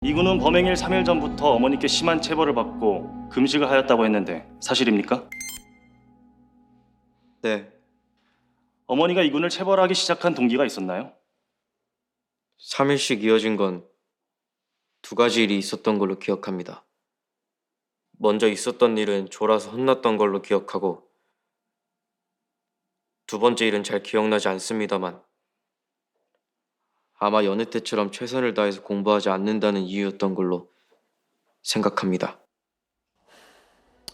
이군은 범행일 3일 전부터 어머니께 심한 체벌을 받고 금식을 하였다고 했는데 사실입니까? 네, 어머니가 이군을 체벌하기 시작한 동기가 있었나요? 3일씩 이어진 건 2가지 일이 있었던 걸로 기억합니다. 먼저 있었던 일은 졸아서 혼났던 걸로 기억하고, 2번째 일은 잘 기억나지 않습니다만 아마 여느 때처럼 최선을 다해서 공부하지 않는다는 이유였던 걸로 생각합니다.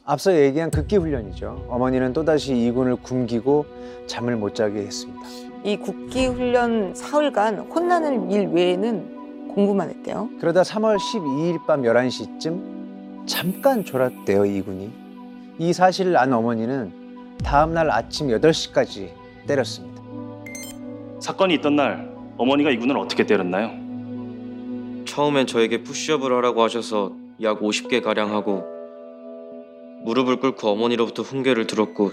앞서 얘기한 극기 훈련이죠. 어머니는 또다시 이군을 굶기고 잠을 못 자게 했습니다. 이 국기 훈련 사흘간 혼나는 일 외에는 공부만 했대요. 그러다 3월 12일 밤 11시쯤 잠깐 졸았대요, 이군이. 이 사실을 안 어머니는 다음 날 아침 8시까지 때렸습니다. 사건이 있던 날 어머니가 이군을 어떻게 때렸나요? 처음엔 저에게 푸시업을 하라고 하셔서 약 50개 가량 하고, 무릎을 꿇고 어머니로부터 훈계를 들었고,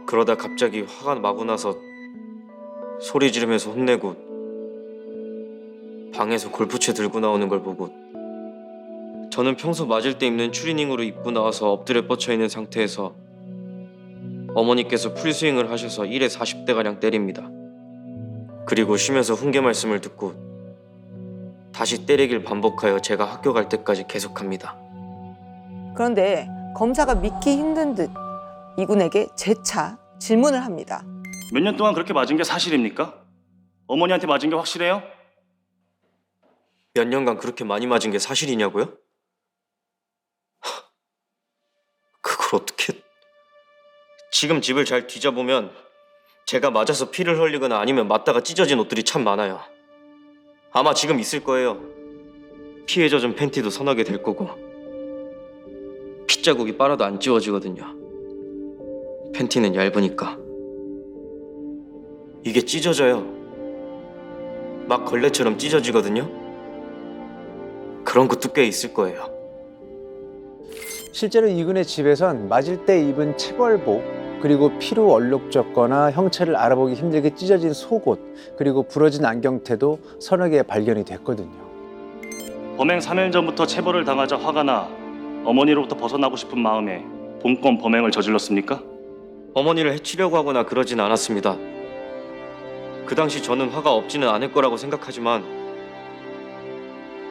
그러다 갑자기 화가 나고 나서 소리 지르면서 혼내고, 방에서 골프채 들고 나오는 걸 보고, 저는 평소 맞을 때 입는 추리닝으로 입고 나와서 엎드려 뻗쳐 있는 상태에서 어머니께서 풀스윙을 하셔서 1에 40대가량 때립니다. 그리고 쉬면서 훈계 말씀을 듣고 다시 때리길 반복하여 제가 학교 갈 때까지 계속합니다. 그런데 검사가 믿기 힘든 듯 이군에게 재차 질문을 합니다. 몇 년 동안 그렇게 맞은 게 사실입니까? 어머니한테 맞은 게 확실해요? 몇 년간 그렇게 많이 맞은 게 사실이냐고요? 그걸 어떻게... 지금 집을 잘 뒤져보면 제가 맞아서 피를 흘리거나 아니면 맞다가 찢어진 옷들이 참 많아요. 아마 지금 있을 거예요. 피에 젖은 팬티도 서너 개 될 거고, 핏자국이 빨아도 안 지워지거든요. 팬티는 얇으니까. 이게 찢어져요. 막 걸레처럼 찢어지거든요. 그런 것도 꽤 있을 거예요. 실제로 이군의 집에선 맞을 때 입은 체벌복, 그리고 피로 얼룩졌거나 형체를 알아보기 힘들게 찢어진 속옷, 그리고 부러진 안경테도 서너 개 발견이 됐거든요. 범행 3일 전부터 체벌을 당하자 화가 나 어머니로부터 벗어나고 싶은 마음에 본건 범행을 저질렀습니까? 어머니를 해치려고 하거나 그러진 않았습니다. 그 당시 저는 화가 없지는 않을 거라고 생각하지만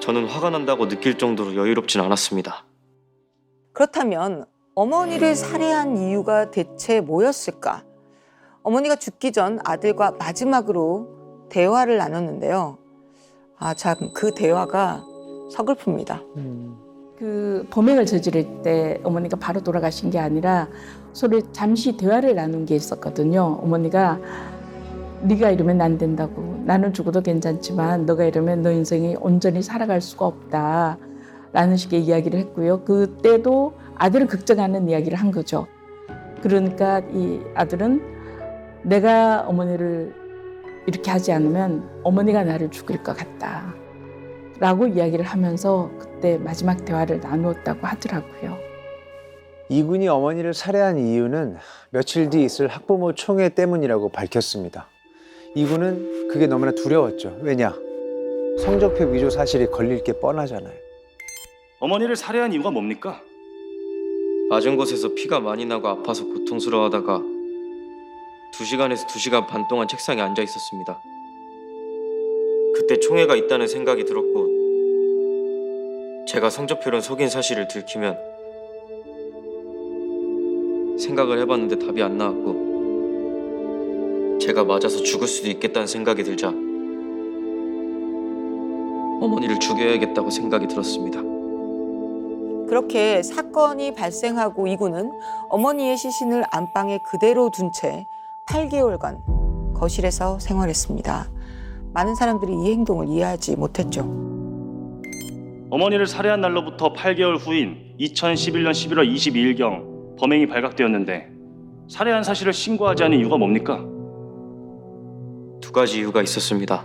저는 화가 난다고 느낄 정도로 여유롭진 않았습니다. 그렇다면 어머니를 살해한 이유가 대체 뭐였을까? 어머니가 죽기 전 아들과 마지막으로 대화를 나눴는데요. 참 그 대화가 서글픕니다. 그 범행을 저지를 때 어머니가 바로 돌아가신 게 아니라 서로 잠시 대화를 나눈 게 있었거든요. 어머니가 네가 이러면 안 된다고, 나는 죽어도 괜찮지만 너가 이러면 너 인생이 온전히 살아갈 수가 없다 라는 식의 이야기를 했고요. 그때도 아들은 걱정하는 이야기를 한 거죠. 그러니까 이 아들은 내가 어머니를 이렇게 하지 않으면 어머니가 나를 죽일 것 같다 라고 이야기를 하면서 그때 마지막 대화를 나누었다고 하더라고요. 이군이 어머니를 살해한 이유는 며칠 뒤 있을 학부모 총회 때문이라고 밝혔습니다. 이군은 그게 너무나 두려웠죠. 왜냐? 성적표 위조 사실이 걸릴 게 뻔하잖아요. 어머니를 살해한 이유가 뭡니까? 맞은 곳에서 피가 많이 나고 아파서 고통스러워하다가 2시간에서 2시간 반 동안 책상에 앉아 있었습니다. 그때 총애가 있다는 생각이 들었고, 제가 성적표를 속인 사실을 들키면 생각을 해봤는데 답이 안 나왔고, 제가 맞아서 죽을 수도 있겠다는 생각이 들자 어머니를 죽여야겠다고 생각이 들었습니다. 그렇게 사건이 발생하고 이군은 어머니의 시신을 안방에 그대로 둔 채 8개월간 거실에서 생활했습니다. 많은 사람들이 이 행동을 이해하지 못했죠. 어머니를 살해한 날로부터 8개월 후인 2011년 11월 22일경 범행이 발각되었는데 살해한 사실을 신고하지 않은 이유가 뭡니까? 2가지 이유가 있었습니다.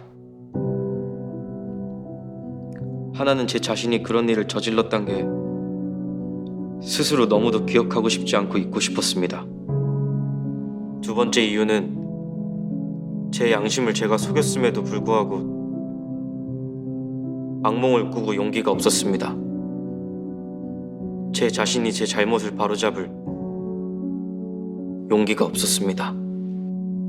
하나는 제 자신이 그런 일을 저질렀단 게 스스로 너무도 기억하고 싶지 않고 잊고 싶었습니다. 2번째 이유는 제 양심을 제가 속였음에도 불구하고 악몽을 꾸고 용기가 없었습니다. 제 자신이 제 잘못을 바로잡을 용기가 없었습니다.